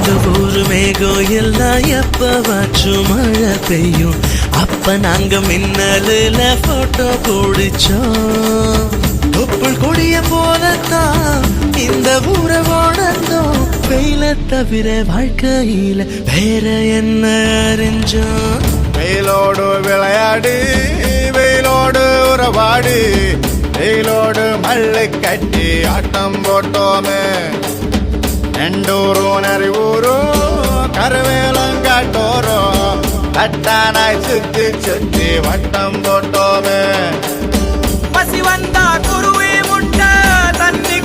எங்க ஊரு மேகம் எல்லாம் எப்பவாச்சும் மழை பெய்யும். அப்ப நாங்க மின்னலுல போட்டோ பிடிச்சோம். தொப்புள் கொடிய போலத்தான் இந்த ஊரை வாழ்ந்தோம். வெயில தவிர வாழ்க்கையில வேற என்ன அறிஞ்சோம். வெயிலோடு விளையாடி வெயிலோடு உறவாடி வெயிலோடு மல்லு கட்டி ஆட்டம் போட்டோமே. நெண்டூரும் நரிவூரும் கருவேலங்காட்டோரும் கட்டானாய் சுத்தி சுத்தி வட்டம் போட்டோமே. பசி வந்தா குருவி முட்டை தண்ணி